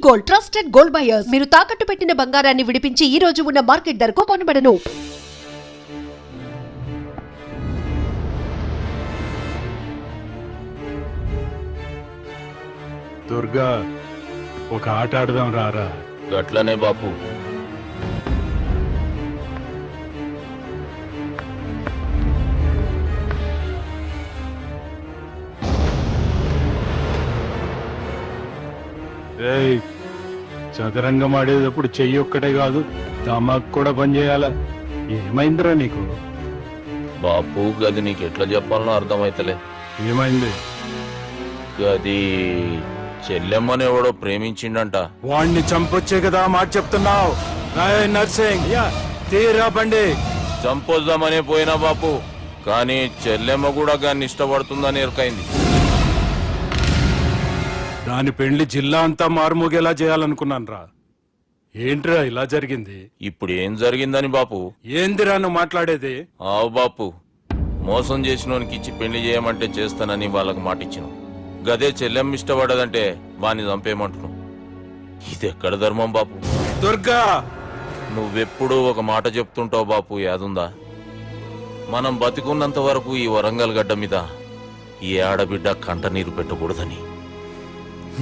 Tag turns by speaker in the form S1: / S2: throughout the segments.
S1: Gold, trusted gold buyers. మీరు తాకట్టు పెట్టిన బంగారాన్ని విడిపించి ఈ రోజు ఉన్న మార్కెట్ ధరకు కొనబడను.
S2: దుర్గా, ఒక ఆట ఆడదాం రారా.
S3: గట్లనే బాపు.
S2: ఏయ్, చదరంగం ఆడేటప్పుడు చెయ్యి ఒక్కటే కాదు, దమాక్ కూడా పనిచేయాల. ఏమైందిరా నీకు?
S3: బాపు గది నీకు ఎట్లా చెప్పాలనో అర్థమైతలే.
S2: ఏమైంది?
S3: గది చెల్లెమ్మని ఎవడో ప్రేమించిండంట.
S2: వాణ్ణి చంపొచ్చే కదా మాట చెప్తున్నావు? నర్సింగ్, తీరా బండి.
S3: చంపొద్దామనే పోయినా బాపు, కానీ చెల్లెమ్మ కూడా గాన్ని ఇష్టపడుతుందని ఎరకైంది.
S2: దాని పెళ్లి జిల్లా అంతా మారుమోగేలా చేయాలనుకున్నాను రా. ఏంట్రా ఇలా జరిగింది?
S3: ఇప్పుడు ఏం జరిగిందని బాపు?
S2: ఏందిరా నువ్వు మాట్లాడేది?
S3: ఆవు బాపు, మోసం చేసినోనికి ఇచ్చి పెళ్లి చేయమంటే చేస్తానని వాళ్ళకి మాటిచ్చినావు. గదే చెల్లెమ్మ ఇష్టపడదంటే వాణ్ణి చంపేయమంటున్నావు. ఇది ఎక్కడ ధర్మం బాపు?
S2: దుర్గా,
S3: నువ్వెప్పుడూ ఒక మాట చెప్తుంటావు బాపు, యాదుందా? మనం బతికున్నంత వరకు ఈ వరంగల్ గడ్డ మీద ఈ ఆడబిడ్డ కంట నీరు పెట్టకూడదని.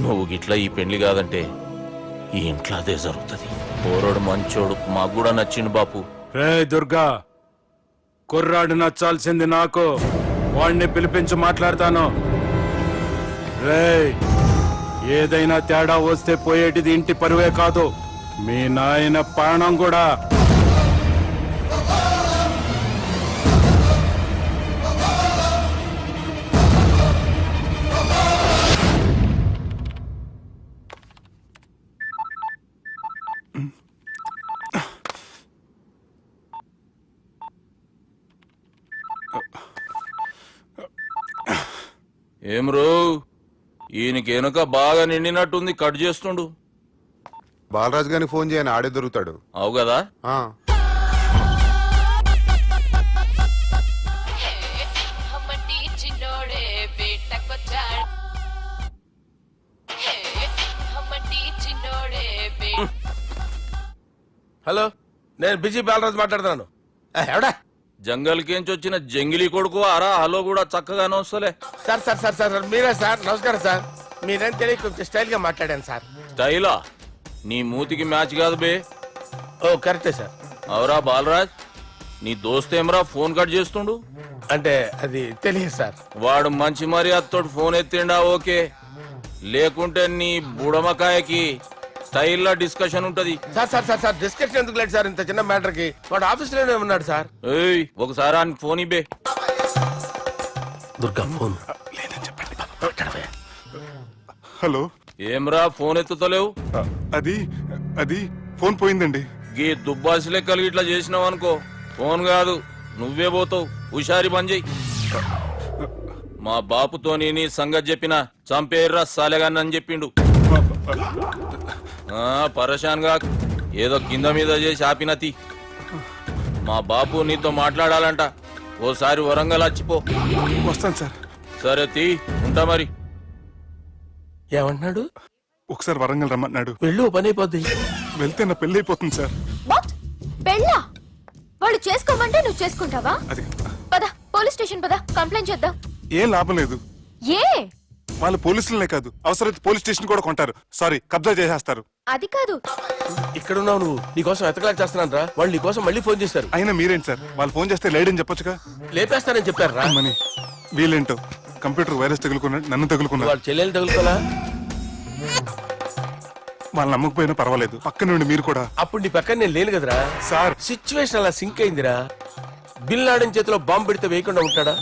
S3: నువ్వు గిట్లా ఈ పెళ్లి కాదంటే ఈ ఇంట్లో అదే జరుగుతుంది. పోరోడు మంచోడు, మాకు కూడా నచ్చిండు బాపు.
S2: రే దుర్గా, కుర్రాడు నచ్చాల్సింది నాకు. వాడిని పిలిపించి మాట్లాడతాను. రే, ఏదైనా తేడా వస్తే పోయేటిది ఇంటి పరువే కాదు, మీ నాయన ప్రాణం కూడా.
S3: ఏం రో, ఈయనకి వెనుక బాగా నిండినట్టుంది, కట్ చేస్తుండు.
S4: బాలరాజు గారికి ఫోన్ చేయని, ఆడే దొరుకుతాడు.
S3: అవు కదా.
S5: హలో, నేను బిజీ బాలరాజు మాట్లాడుతున్నాను. ఎవడా?
S3: జంగల్కేంచి వచ్చిన జంగిలీ కొడుకు ఆరా. హలో కూడా చక్కగానే వస్తలే.
S5: సార్ సార్ సార్ సార్ మీరే సార్? నమస్కారం సార్. మీరేం తెలియక కొంచెం స్టైల్ గా మాట్లాడాను సార్.
S3: స్టైలా? నీ మూతికి మ్యాచ్ కాదు బే.
S5: ఓ కరెక్టే సార్.
S3: అవరా బాలరాజ్, నీ దోస్తేమరా ఫోన్ కట్ చేస్తుండు?
S5: అంటే అది తెలియదు సార్.
S3: వాడు మంచి మర్యాదతో ఫోన్ ఎత్తిండా ఓకే, లేకుంటే నీ బుడమకాయకి స్టైల్లో డిస్కషన్ ఉంటది.
S5: Sir sir sir sir discussion ఎందుకు లేదు సార్? ఇంత చిన్న మ్యాటర్ కి వాడు ఆఫీస్ లోనే ఉన్నాడు సార్.
S3: ఏయ్, ఒకసారి ఆయన ఫోన్ ఇబ్బే.
S5: Durga phone
S4: hello.
S3: ఏమ్రా ఫోన్ ఎత్తుతలేవు?
S4: అది అది ఫోన్ పోయిందండి.
S3: గీ దుబ్బాసి లెక్కలు ఇట్లా చేసినావు అనుకో, ఫోన్ కాదు నువ్వే పోతావు. హుషారి పని చెయ్యి. మా బాపుతో నీ సంగతి చెప్పిన చంపేర్రా సాలెగాన్ని అని చెప్పిండు. పరేషాన్ గా ఏదో కింద మీద చేసి ఆపినతి. మా బాపు నీతో మాట్లాడాలంట. ఓసారి వరంగల్ వచ్చిపో.
S4: వస్తాను సార్.
S3: సరే తీ, ఉంటా మరి.
S5: ఏమంటున్నాడు?
S4: ఒకసారి వరంగల్ రమ్మన్నాడు.
S5: వెళ్ళు, పని అయిపోద్ది.
S4: వెళ్తే నా పెళ్లి అయిపోతుంది సార్.
S6: వాట్? పెళ్ళా? వాళ్ళు చేసుకోమంటే నువ్వు చేసుకుంటావా?
S4: అది
S6: పద, పోలీస్ స్టేషన్ పద, కంప్లైంట్ చేద్దాం.
S4: ఏం లాభం లేదు.
S6: ఏ?
S4: వాళ్ళు పోలీసులనే కాదు, అవసరమైతే పోలీస్ స్టేషన్ కూడా కొంటారు. సారీ, కబ్జా చేసేస్తారు.
S6: అది కాదు.
S5: ఇక్కడున్నావు నువ్వు, నీకోసం ఎతకలేక చేస్తున్నాను రా. వాళ్ళు నీకోసం మళ్ళీ ఫోన్ చేస్తారు.
S4: అయినా మీరేంటి సార్, వాళ్ళు ఫోన్ చేస్తే లేడని చెప్పొచ్చుగా.
S5: లేపేస్తానని చెప్పారు రా.
S4: మని వీళ్ళేంటో కంప్యూటర్ వైరస్ తగులుకున్నాడు, నన్ను తగులుకున్నాడు.
S5: వాళ్ళ చెల్లెలు తగులుకోలా?
S4: వాళ్ళు నమ్మకపోయినా పర్వాలేదు, పక్క నుండి మీరు కూడా.
S5: అప్పుడు నీ పక్కన నేను లేను కదరా
S4: సార్.
S5: సిచ్యువేషన్ అలా సింక్ అయిందిరా. బిల్ లాడెన్ చేతిలో బాంబు పెడితే వేయకుండా ఉంటాడా?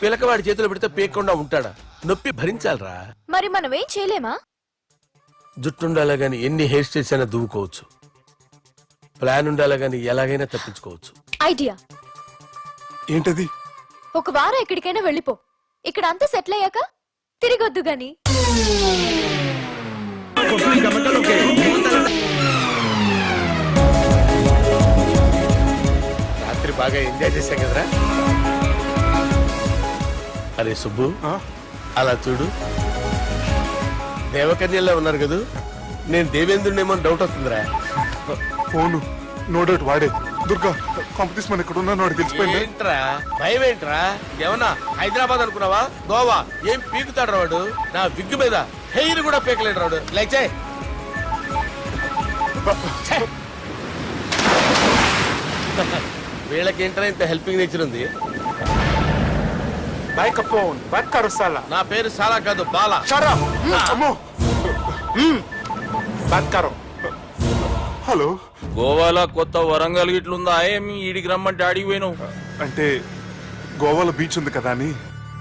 S5: పిలకవాడి చేతిలో పెడితే పేయకుండా ఉంటాడా? నొప్పి భరించాలరా.
S6: మరి మనం ఏం చేయలేమా?
S5: జుట్టుండాలా గాని ఎన్ని హెయిర్ స్టైల్స్ అయినా దువ్వుకోవచ్చు. ప్లాన్ ఉండాలా గాని ఎలాగైనా తప్పించుకోవచ్చు.
S6: ఐడియా
S4: ఏంటది?
S6: ఒక వారం ఎక్కడికైనా వెళ్ళిపో. ఇక్కడ అంతా సెటిల్ అయ్యాక తిరిగొద్దు గాని.
S5: రాత్రి బాగా ఎంజాయ్ చేశాం కదరా. అరే సుబ్బు, అలా చూడు, దేవకన్యలా ఉన్నారు కదూ. నేను దేవేంద్రునేమో డౌట్ వస్తుందిరా.
S4: ఫోను నో డౌట్ వాడే. దుర్గా కాంపిటీషన్ మన ఇక్కడ ఉన్నాను వాడు తెలిసిపోయింది.
S5: ఏంట్రా భయం ఏంట్రా? ఏమన్నా హైదరాబాద్ అనుకున్నావా? గోవా ఏం పీకుతాడు రాడు? నా విగ్గు మీద హెయిర్ కూడా పీకలేడు రాడు. లేచే వీళ్ళకేంట్రా ఇంత హెల్పింగ్ నేచర్ ఉంది.
S7: మైక్రోఫోన్ బాత్ కరో సాలా
S5: నా పేరు సాలా కాదు బాలా.
S7: షరప్
S4: అమ్మో
S7: బాత్ కరో.
S4: హలో.
S3: గోవాలో కొత్త వరంగల్ గిట్లుందా ఏమి? ఈడికి రమ్మంటే అడిగి పోయినావు.
S4: అంటే గోవాలో బీచ్ ఉంది కదా అని.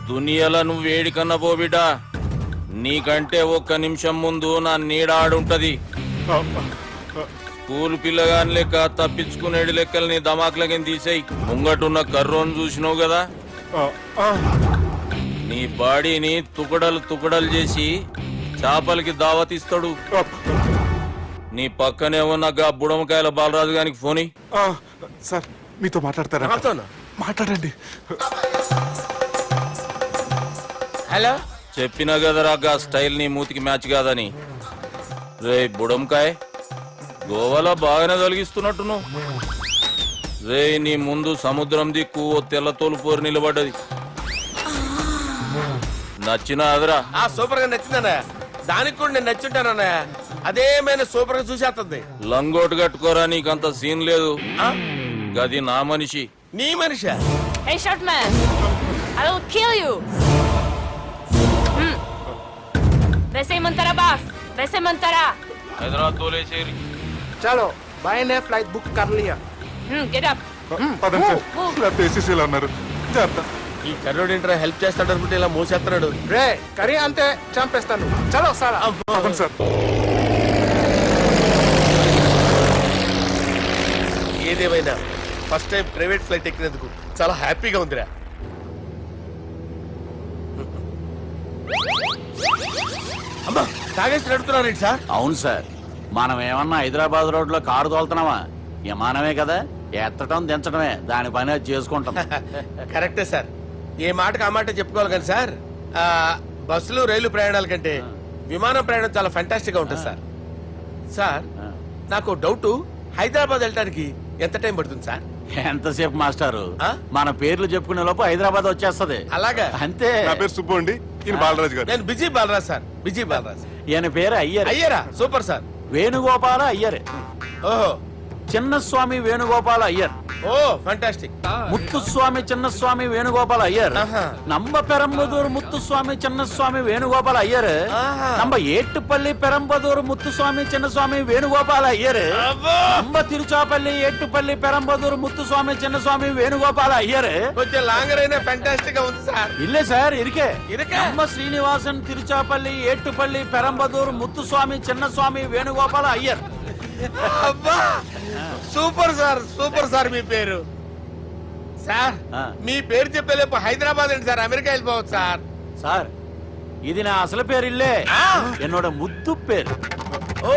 S3: దునియాలో నువ్వు వేడికన్నా పో బిడ్డ. నీకంటే ఒక్క నిమిషం ముందు నా నీడ ఆడుంటది. స్కూల్ పిల్లగాని లెక్క తప్పించుకునేడు లెక్కలు నీ దమాకులకి తీసేయి. ముంగటున్న కర్రోని చూసినావు కదా, నీ బాడీని తుకడలు తుకడలు చేసి చేపలకి దావతిస్తాడు. నీ పక్కనే ఉన్న గా బుడమకాయల బాలరాజు గారికి ఫోని.
S4: సార్ మీతో మాట్లాడతారా?
S5: నాతోనా?
S4: మాట్లాడండి.
S5: హలో
S3: చెప్పినా కదరా గా స్టైల్ నీ మూతికి మ్యాచ్ కాదని. రే బుడంకాయ్, గోవాలో బాగానే తొలగిస్తున్నట్టు నువ్వు. రే నీ ముందు సముద్రం దిక్కు ఓ తెల్ల తోలుపోరు నిలబడ్డది. నచ్చిన అదరా?
S5: ఆ సూపర్ గా నచ్చిందన్నా. దానికి కూడా నేను నచ్చుంటానన్నా. అదేమైనా సూపర్ గా చూసేస్తుంది.
S3: లంగోటు కట్టుకోరా, నీకంత సీన్ లేదు. గది నా మనిషి.
S5: నీ మనిషా?
S6: Hey short man, I will kill you. వేసేయమంటారా బాస్? వేసేయమంటారా?
S3: హైదరాబాద్ తోలేసేరి.
S7: చలో भाई ने फ्लाइट बुक कर लिया.
S6: Get up.
S4: పదండి సార్, లేకపోతే ఏసీసీలో ఉన్నారు. జాగ్రత్త.
S5: ఈ కర్రోడు ఏంట్రా హెల్ప్ చేస్తాడు అనుకుంటే ఇలా మోసేస్తున్నాడు.
S7: రే కరీ అంతే చంపేస్తాను. చలో సాలా.
S4: పదండి సార్.
S5: ఏదేమైనా ఫస్ట్ టైం ప్రైవేట్ ఫ్లైట్ ఎక్కినందుకు చాలా హ్యాపీగా ఉందిరా. అమ్మా తాగేసి నడుపుతున్నారేంటి సార్?
S8: అవును సార్, మనం ఏమన్నా హైదరాబాద్ రోడ్ లో కారు తోలుతున్నామా? విమానమే కదా, ఎత్తడం దించడమే దాని పని అది చేసుకుంటాం.
S5: కరెక్టే సార్. ఏ మాటకు ఆ మాట చెప్పుకోవాలి కానీ సార్, బస్సులు రైలు ప్రయాణాల కంటే విమానం ప్రయాణం చాలా ఫంటాస్టిక్ గా ఉంటుంది సార్. సార్ నాకు డౌట్, హైదరాబాద్ వెళ్ళడానికి ఎంత టైం పడుతుంది సార్?
S8: ఎంతసేపు మాస్టారు,
S5: ఆ?
S8: మన పేర్లు చెప్పుకునే లోపు హైదరాబాద్ వచ్చేస్తది.
S5: అలాగా?
S8: అంతే.
S4: నా పేరు సుబ్బు అండి, ఈయన బాలరాజు గారు.
S5: నేను busy Balaraj sir. Busy Balaraj.
S8: ఈయన పేరు అయ్యర్.
S5: అయ్యారా? Super sir.
S8: వేణుగోపాల అయ్యర్.
S5: ఓహో
S8: చిన్నస్వామి వేణుగోపాల అయ్యర్.
S5: ఓ ఫంటాస్టిక్.
S8: ముత్తుస్వామి చిన్నస్వామి వేణుగోపాల అయ్యర్.
S5: ఆహా.
S8: నంబ పెరంబదూరు ముత్తుస్వామి చిన్నస్వామి వేణుగోపాల అయ్యర్.
S5: ఆహా.
S8: నంబ ఏట్టుపల్లి పెరంబదూరు ముత్తుస్వామి చిన్నస్వామి వేణుగోపాల అయ్యర్.
S5: అబ్బో!
S8: నంబ తిరుచాపల్లి ఏట్టుపల్లి పెరంబదూరు ముత్తుస్వామి చిన్నస్వామి వేణుగోపాల అయ్యర్.
S5: కొంచెం లాంగర్ అయినా ఫంటాస్టిక్ గా ఉంది సార్.
S8: ఇల్లే సార్ ఇరికే.
S5: ఇరికే?
S8: నంబ శ్రీనివాసన్ తిరుచాపల్లి ఏట్టుపల్లి పెరంబదూరు ముత్తుస్వామి చిన్నస్వామి వేణుగోపాల అయ్యర్.
S5: అబ్బా సూపర్ సార్, సూపర్ సార్. మీ పేరు సార్,
S8: ఆ.
S5: మీ పేరు చెప్పేలేపు హైదరాబాద్ ఏంటి సార్, అమెరికా వెళ్ళిపోవచ్చు సార్.
S8: సార్ ఇది నా అసలు పేరు ఇల్లే, ఎన్నోడ ముద్దు పేరు.
S5: ఓ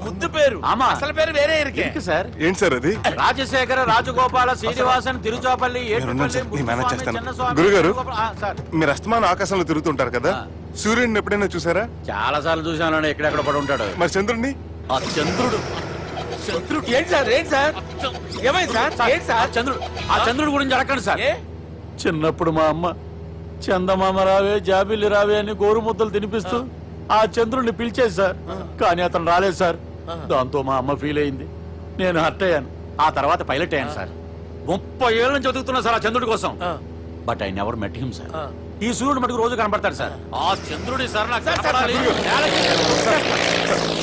S5: ముద్దు పేరు.
S8: ఆమా.
S5: అసలు పేరు వేరే ఇరికే.
S8: ఇరికి సార్.
S4: ఏంటి సార్ అది?
S8: రాజశేఖర రాజగోపాల శ్రీనివాసన్ తిరుచాపల్లి
S4: నేనున్నాను సార్, నేను మేనేజ్ చేస్తాను.
S8: చిన్నస్వామి
S4: గురుగారు,
S8: వేణుగోపాల- సార్
S4: మీరు అస్తమానం ఆకాశంలో తిరుగుతుంటారు కదా, సూర్యుడిని ఎప్పుడైనా చూసారా?
S8: చాలా సార్లు చూసాను, ఎక్కడెక్కడ పడి ఉంటాడు.
S4: మరి చంద్రుడిని?
S8: ఆ చంద్రుడు.
S5: ఏంటి సార్? ఏంటి సార్? ఏమైంది సార్? ఏంటి సార్?
S8: ఆ చంద్రుడు గురించి అడగండి సార్.
S5: ఏ?
S8: చిన్నప్పుడు మా అమ్మ చందమామ రావే జాబిల్లి రావే అని గోరు ముద్దలు తినిపిస్తూ ఆ చంద్రుడిని పిలిచేది సార్, కానీ అతను రాలేదు సార్. దాంతో మా అమ్మ ఫీల్ అయింది, నేను హర్ట్ అయ్యాను. ఆ తర్వాత పైలట్ అయ్యాను సార్. 30 ఏళ్ళ నుంచి చదువుతున్నా సార్ ఆ చంద్రుడి కోసం. But I never met him sir. ఈ సూర్యుడు మటుకు రోజు కనబడతాడు సార్. ఆ చంద్రుడి సార్ నాకు కనపడాలి.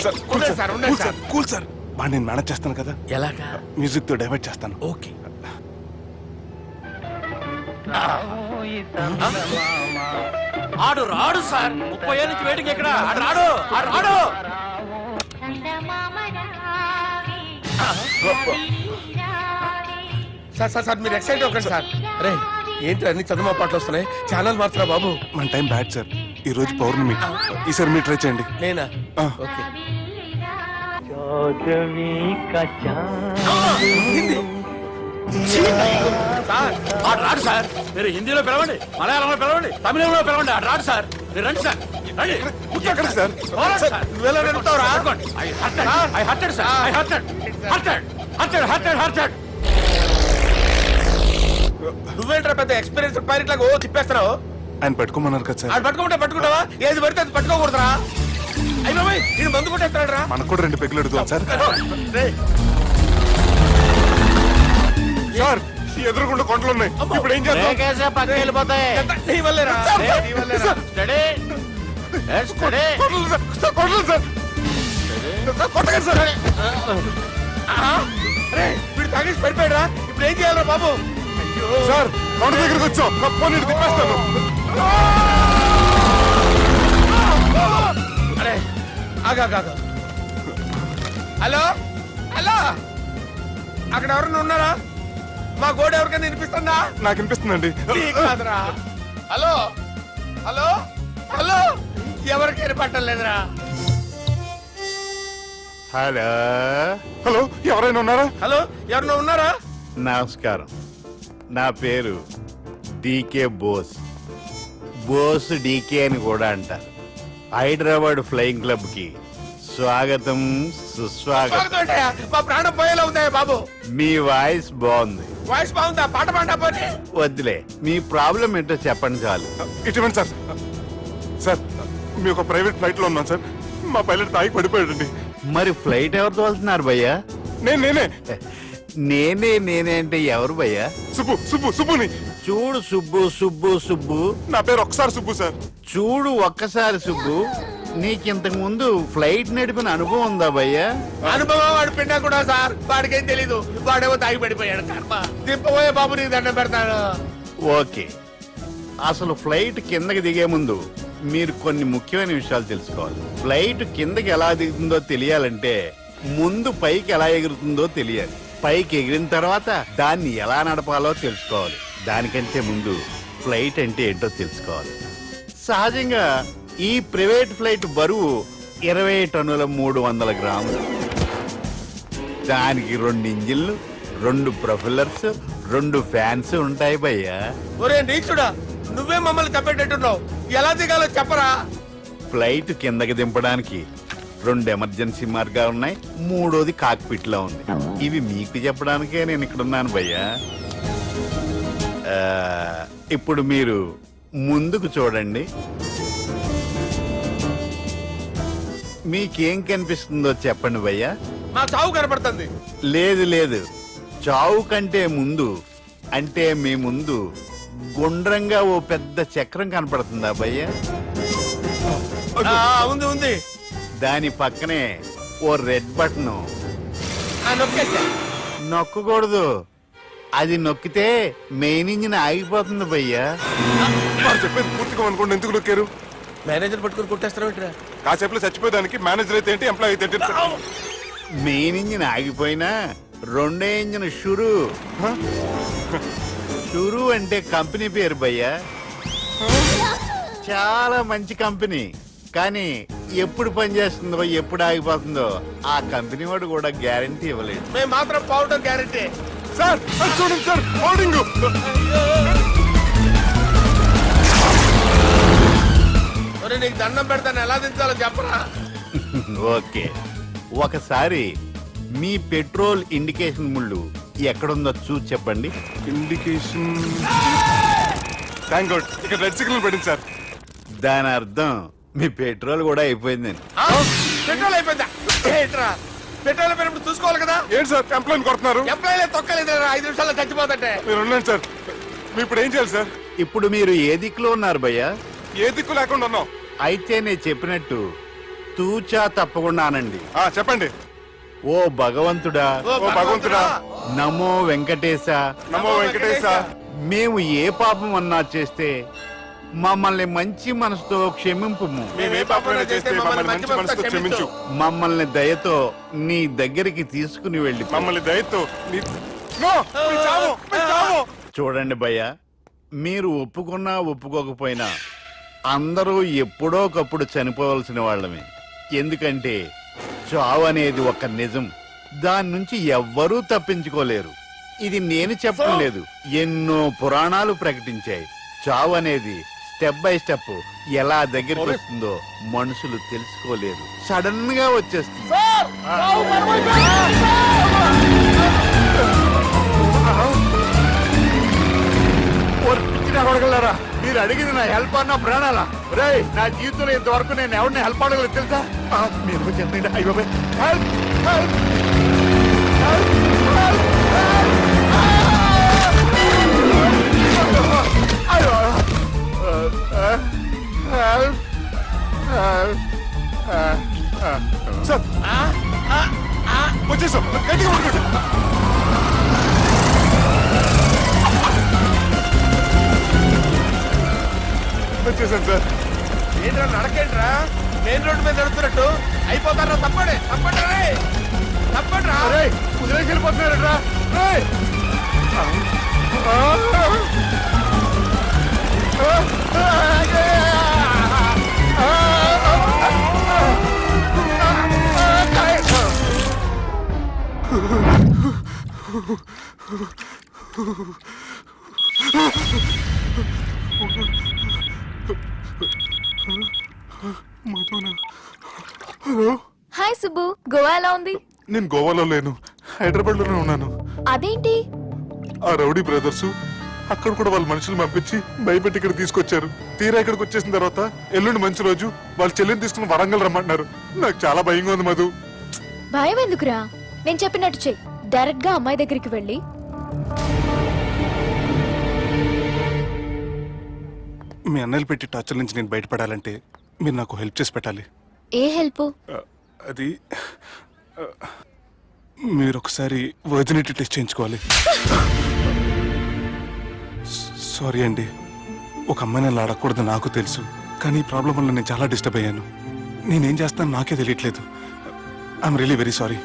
S4: సార్, కూల్
S5: ఉండండి
S4: సార్,
S5: సార్, ఉండండి
S4: కూల్ సార్, కూల్ సార్. బాగా నేను మేనేజ్ చేస్తాను కదా,
S5: ఎలాగా?
S4: మ్యూజిక్ తో డైవర్ట్ చేస్తాను.
S5: ఓకే.
S8: ఆడు రాడు సార్, 30 ఏళ్ళ నుంచి వేటికి ఎక్కడ ఆడు రాడు, ఆడు రాడు.
S5: సార్ సార్ సార్ మీరు ఎక్సైట్ అవ్వకండి సార్. అరే ఏంటి అన్ని చదువు పాటలు వస్తున్నాయి, ఛానల్ మారుతున్నా బాబు.
S4: మన టైం బ్యాడ్ సార్, ఈ రోజు పౌర్ణమి. ఈసారి మీరు ట్రై చేయండి.
S5: నేనా?
S4: ఆ.
S5: ఓకే. సార్
S8: ఆడు రాడు సార్. మీరు హిందీలో పిలవండి, మలయాళంలో పిలవండి, తమిళంలో పిలవండి, ఆడు రాడు సార్. మీరు రండి సార్, రండి.
S4: ఎక్కడికి సార్?
S8: పోరాడు సార్.
S5: నువ్వెలా నడుపుతావురా? నువ్వేంట్రా పెద్ద ఎక్స్పీరియన్స్ పైరెట్ లాగా ఓ తిప్పేస్తున్నావు?
S4: ఆయన పట్టుకోమన్నారు కదా సార్.
S5: అది పట్టుకుంటే పట్టుకుంటావా? ఏది పడితే అది పట్టుకోకూడదురా. అయ్యి బాబాయ్ నేను మందు కొట్టేస్తాడు రా.
S4: మనకు కూడా 2 పెగ్గులు అడుగుతాం సార్.
S5: రేయ్,
S4: సార్ ఈ ఎదురుగుండా కొండలు ఉన్నాయి, ఇప్పుడు ఏం చేద్దాం?
S8: పక్కకి వెళ్ళిపోతాయి.
S5: ఎంత నీ వల్లేరా? నీ వల్లేరా?
S8: Study study.
S4: కొట్టలేదు సార్, సార్ కొట్టలేదు సార్. సార్, కొట్టకండి సార్.
S5: రేయ్, వీడు తాగేసి పడిపోయాడు రా. ఇప్పుడు ఏం చేయాలరా బాబు? అయ్యో
S4: సార్ కొండ దగ్గరికి వచ్చాం, పోనీ ఇటు తిప్పేస్తాను.
S5: అరే ఆగా. హలో హలో, అక్కడ ఎవరన్నా ఉన్నారా? మా గోడ ఎవరికైనా వినిపిస్తుందా?
S4: నాకు వినిపిస్తుందండి.
S5: నీకు కాదురా. హలో హలో హలో, ఎవరికైనా పట్టలేదురా.
S9: హలో
S4: హలో, ఎవరైనా ఉన్నారా?
S5: హలో, ఎవరన్నా ఉన్నారా?
S9: నమస్కారం, నా పేరు డీకే బోస్. బోస్ డీకే అని కూడా అంటారు. హైదరాబాద్ ఫ్లయింగ్ క్లబ్ కి స్వాగతం సుస్వాగతం.
S5: స్వాగతం. మా ప్రాణం పోయేలా ఉందా బాబు?
S9: మీ వాయిస్ బాగుంది.
S5: వాయిస్ బాగుందా? పాట పాడా పోనీ.
S9: వద్దులే, మీ ప్రాబ్లం ఏంటో చెప్పండి చాలు.
S4: ఇటువంటి సార్. సార్ మీ ఒక ప్రైవేట్ ఫ్లైట్ లో ఉన్నాం సార్. మా పైలట్ తాగి పడిపోయాడండి.
S9: మరి ఫ్లైట్ ఎవరు తోలుతున్నారు భయ్యా?
S4: నేనే
S9: నేనే అంటే ఎవరు భయ్యా?
S4: సుబ్బుని.
S9: చూడు సుబ్బు.
S4: నా పేరు ఒకసారి సుబ్బు సార్.
S9: చూడు ఒక్కసారి సుబ్బు, నీకింతకు ముందు ఫ్లైట్ నడిపిన అనుభవం ఉందా భయ్యా?
S5: అనుభవం వాడు పిండా కూడా సార్. వాడికేం తెలీదు, వాడేమో తాగి పడిపోయాడు. కర్మ. దింపబోయే బాబు నీకు దండం పెడతాడు.
S9: ఓకే, అసలు ఫ్లైట్ కిందకి దిగే ముందు మీరు కొన్ని ముఖ్యమైన విషయాలు తెలుసుకోవాలి. ఫ్లైట్ కిందకి ఎలా దిగుతుందో తెలియాలంటే ముందు పైకి ఎలా ఎగురుతుందో తెలియాలి. పైకి ఎగిరిన తర్వాత దాన్ని ఎలా నడపాలో తెలుసుకోవాలి. దానికంటే ముందు ఫ్లైట్ అంటే ఏంటో తెలుసుకోవాలి. సహజంగా ఈ ప్రైవేట్ ఫ్లైట్ బరువు 20 టన్నుల 300 గ్రాములు. దానికి 2 ఇంజిన్లు, 2 ప్రొఫెల్లర్స్, 2 ఫ్యాన్స్ ఉంటాయి భయ్యా.
S5: ఒరే నీచుడా, నువ్వే మమ్మల్ని తప్పేటట్టున్నావు. ఎలా దిగాలో చెప్పరా?
S9: ఫ్లైట్ కిందకి దింపడానికి 2 ఎమర్జెన్సీ మార్గాలు ఉన్నాయి, 3వది కాక్పిట్ లో ఉంది. ఇవి మీకు చెప్పడానికే నేను ఇక్కడ ఉన్నాను భయ్యా. ఇప్పుడు మీరు ముందుకు చూడండి. మీకేం కనిపిస్తుందో చెప్పండి భయ్యా.
S5: మా చావు కనపడుతుంది.
S9: లేదు, చావు కంటే ముందు అంటే మీ ముందు గుండ్రంగా ఓ పెద్ద చక్రం కనపడుతుందా భయ్యా?
S5: ఉంది.
S9: దాని పక్కనే ఓ రెడ్ బటన్.
S5: నొక్కేసా.
S9: నొక్కకూడదు, అది నొక్కితే మెయిన్ ఇంజిన్ ఆగిపోతుంది భయ్యా.
S4: వారు చెప్పేది పూర్తిగా అనుకోండి. ఎందుకు నొక్కారు?
S5: మేనేజర్ పట్టుకుని కొట్టేస్తారా?
S4: కాసేపులో చచ్చిపోయేదానికి మేనేజర్ అయితే ఏంటి, ఎంప్లాయ్ అయితే ఏంటి?
S9: మెయిన్ ఇంజిన్ ఆగిపోయినా 2వ ఇంజిన్ షురు అంటే కంపెనీ పేరు భయ్యా. చాలా మంచి కంపెనీ, కానీ ఎప్పుడు పనిచేస్తుందో ఎప్పుడు ఆగిపోతుందో ఆ కంపెనీ వాడు కూడా గ్యారంటీ ఇవ్వలేదు.
S5: మేము మాత్రం పోవడం గ్యారంటీ.
S4: సార్ అది చూడండి సార్, హోర్డింగ్.
S5: ఒరే నీకు దండం పెడతాను, ఎలా దించాలో చెప్పరా?
S9: ఓకే, ఒకసారి మీ పెట్రోల్ ఇండికేషన్ ముళ్ళు ఎక్కడుందో చూసి చెప్పండి.
S4: ఇండికేషన్. థ్యాంక్ గాడ్, ఇక్కడ రెడ్ సిగ్నల్ పడింది సార్.
S9: దాని అర్థం మీ పెట్రోల్ కూడా అయిపోయిందని.
S5: పెట్రోల్ అయిపోయిందా? ఏంట్రా పెట్రోల్ అయిపోయినప్పుడు చూసుకోవాలి కదా.
S4: ఏంటి సార్ ఎంప్లాయ్ కొడుతున్నారు?
S5: ఎంప్లాయీలే తొక్కలేదు. 5 నిమిషాల్లో చచ్చిపోతుంటే.
S4: మీరు ఉండండి సార్. మీరు ఇప్పుడు ఏం చేయాలి సార్?
S9: ఇప్పుడు మీరు ఏ దిక్కులో ఉన్నారు భయ్యా?
S4: ఏ దిక్కు లేకుండా ఉన్నాం.
S9: అయితే నేను చెప్పినట్టు తూచా తప్పకుండా అనండి.
S4: చెప్పండి.
S9: ఓ భగవంతుడా,
S5: ఓ భగవంతుడా,
S9: నమో వెంకటేశ,
S4: నమో వెంకటేశ.
S9: మేము ఏ పాపం అన్నా చేస్తే మమ్మల్ని మంచి మనసుతో క్షమింపు.
S4: మేము ఏ పాపమైనా చేస్తే మమ్మల్ని మంచి మనసుతో క్షమించు.
S9: మమ్మల్ని దయతో నీ దగ్గరికి తీసుకుని వెళ్ళి
S4: మమ్మల్ని దయతో నో, మీ చావు, మీ చావు.
S9: చూడండి భయ్యా, మీరు ఒప్పుకున్నా ఒప్పుకోకపోయినా అందరూ ఎప్పుడో ఒకప్పుడు చనిపోవలసిన వాళ్ళమే. ఎందుకంటే చావు అనేది ఒక నిజం, దాని నుంచి ఎవ్వరూ తప్పించుకోలేరు. ఇది నేను చెప్పడం లేదు, ఎన్నో పురాణాలు ప్రకటించాయి. చావు అనేది స్టెప్ బై స్టెప్ ఎలా దగ్గరికి వస్తుందో మనుషులు తెలుసుకోలేరు, సడన్ గా వచ్చేస్తుంది. అడగలరా మీరు అడిగింది నా హెల్ప్ అన్న ప్రాణాలా? రే నా జీవితంలో ఇంతవరకు నేను ఎవరిని హెల్ప్ అడగలేదు తెలుసా? మీరు చెప్పండి. అయ్యో హెల్ప్ హెల్ప్
S4: సార్ వచ్చేసాం, గట్టిగా పట్టుకోండి. వచ్చేసాను సార్.
S5: ఏంట్రా నడకేంట్రా, మెయిన్ రోడ్డు మీద నడుస్తున్నట్టు అయిపోతారా? తప్పండి తప్పండి రే, తప్పండి రా.
S9: కుదిరేసి వెళ్ళిపోతున్నారట్రా.
S6: హాయ్ సుబ్బు, గోవా ఎలా ఉంది?
S4: నేను గోవాలో లేను, హైదరాబాద్ లోనే ఉన్నాను.
S6: అదేంటి?
S4: ఆ రౌడీ బ్రదర్స్ అక్కడ కూడా వాళ్ళ మనుషులు పంపించి భయపెట్టి ఇక్కడ తీసుకొచ్చారు. తీరా ఇక్కడికి వచ్చేసిన తర్వాత ఎల్లుండి మంచి రోజు వాళ్ళ చెల్లిని తీసుకుని వరంగల్ రమ్మంటున్నారు. నాకు చాలా భయంగా ఉంది మధు.
S6: భయం ఎందుకురా? నేను చెప్పినట్టు చెయ్యి. డైరెక్ట్ గా అమ్మాయి దగ్గరికి వెళ్ళి
S4: మీ అన్నయ్యలు పెట్టి టార్చర్ నుంచి నేను బయటపడాలంటే మీరు నాకు హెల్ప్ చేసి పెట్టాలి.
S6: ఏ హెల్ప్?
S4: అది మీరు ఒకసారి వర్జినిటీ టెస్ట్ చేయించుకోవాలి. సారీ అండి, ఒక అమ్మాయిని అలా అడగకూడదు నాకు తెలుసు, కానీ ఈ ప్రాబ్లం వల్ల నేను చాలా డిస్టర్బ్ అయ్యాను. నేనేం చేస్తాను నాకే తెలియట్లేదు. I'm really very sorry.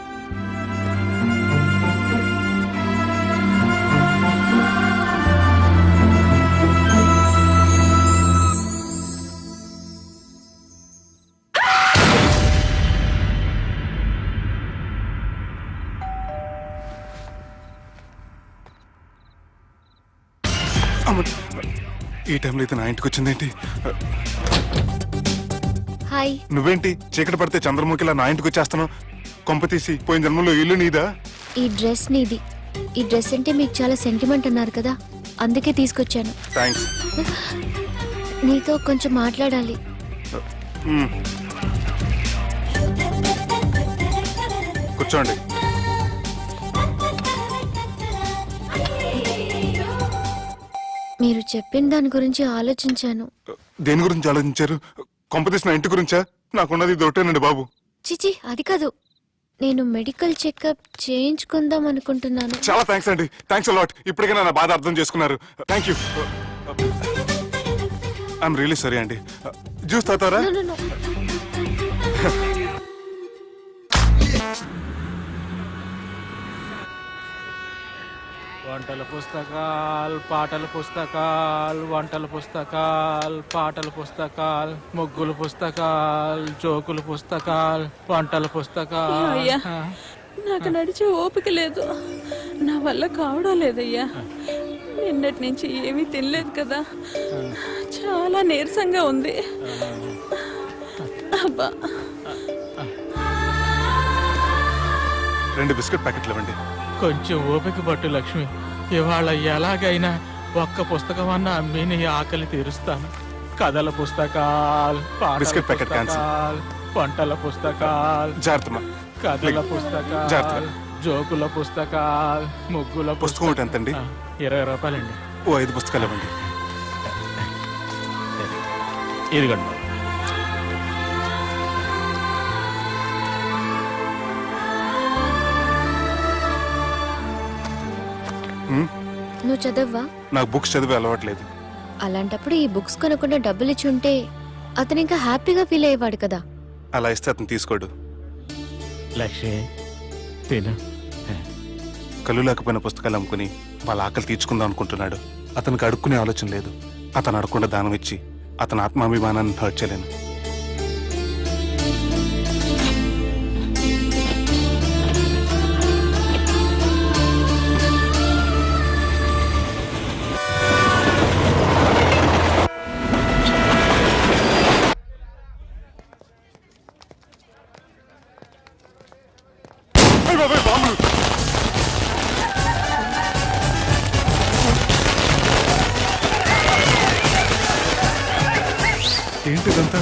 S4: ఈ టైంలో అయితే నా ఇంటికి వచ్చిందేంటి?
S6: హాయ్.
S4: నువ్వేంటి చీకటి పడితే చంద్రముఖిలా నా ఇంటికి వచ్చేస్తాను? కొంప తీసి పోయిన జన్మలో ఇల్లు నీదా?
S6: ఈ డ్రెస్ నీది. ఈ డ్రెస్ అంటే మీకు చాలా సెంటిమెంట్ అన్నారు కదా, అందుకే తీసుకొచ్చాను.
S4: థ్యాంక్స్.
S6: నీతో కొంచెం మాట్లాడాలి.
S4: కూర్చోండి.
S6: మీరు చెప్పిన దాని గురించి ఆలోచించాను.
S4: దేని గురించి ఆలోచించారు? కొంపతీసి నా ఇంటి గురించా? నాకున్నది దొరికేనండి బాబు.
S6: చిచి, అది కాదు. నేను మెడికల్ చెకప్ చేయించుకుందాం అనుకుంటున్నాను.
S4: చాలా థ్యాంక్స్ అండి, థ్యాంక్స్ అలాట్. ఇప్పటికైనా నా బాధ అర్థం చేసుకున్నారు. Thank you. I'm really sorry అండి. జ్యూస్ తాతారా?
S6: No, no, no.
S7: వంటల పుస్తకాలు, పాటల పుస్తకాలు, వంటల పుస్తకాలు, పాటల పుస్తకాలు, ముగ్గుల పుస్తకాలు, జోకుల పుస్తకాలు, వంటల పుస్తకాలు.
S10: అయ్యా, నాకు నడిచే ఓపిక లేదు, నా వల్ల కావడం లేదయ్యా. నిన్నటి నుంచి ఏమీ తినలేదు కదా, చాలా నీరసంగా ఉంది. అబ్బా,
S4: 2 బిస్కెట్ ప్యాకెట్లు ఇవ్వండి.
S7: కొంచెం ఓపిక పట్టు లక్ష్మి. ఇవాళ ఎలాగైనా ఒక్క పుస్తకం అన్నా అమ్మి నీ ఆకలి తీరుస్తాను. కథల పుస్తకాలు, పాటల
S4: బిస్కెట్ ప్యాకెట్ క్యాన్సిల్.
S7: పుస్తకాలు, వంటల పుస్తకాలు,
S4: జాగ్రత్త.
S7: కథల పుస్తకాలు,
S4: జాగ్రత్తగా.
S7: జోకుల పుస్తకాలు, ముగ్గుల
S4: పుస్తకం ఒకటి ఎంతండి?
S7: 20 రూపాయలండి.
S4: ఓ 5 పుస్తకాలు ఇవ్వండి.
S7: ఇదిగండి.
S6: నువ్వు చదవ్వా?
S4: నాకు బుక్స్ చదివే అలవాట్లేదు.
S6: అలాంటప్పుడు ఈ బుక్స్ కొనకుండా డబ్బులు ఇచ్చి ఉంటే అతను ఇంకా హ్యాపీగా ఫీల్ అయ్యేవాడు కదా.
S4: అలా ఇస్తే అతను తీసుకోడు.
S7: లక్ష్మి తిను.
S4: కళ్ళు లేకపోయిన పుస్తకాలు అమ్ముకుని వాళ్ళ ఆకలి తీర్చుకుందాం అనుకుంటున్నాడు. అతనికి అడుక్కునే ఆలోచన లేదు. అతను అడగకుండా దానం ఇచ్చి అతని ఆత్మాభిమానాన్ని హర్ట్ చేయలేను. ఇదంతా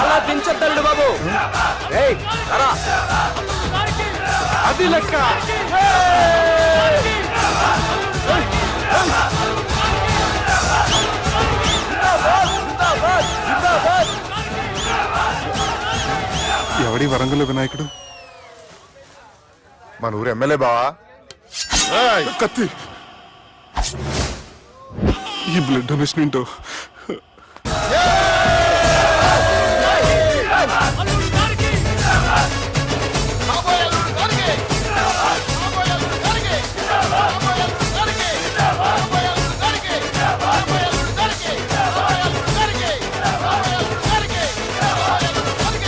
S5: అలా దించొద్దండి బాబు.
S8: అది లెక్క.
S4: ఎవడి వరంగల్ వినాయకుడు?
S11: మన ఊరు ఎమ్మెల్యే బావా.
S4: కత్తి. ఈ బ్లడ్ డొనేషన్ ఏంటో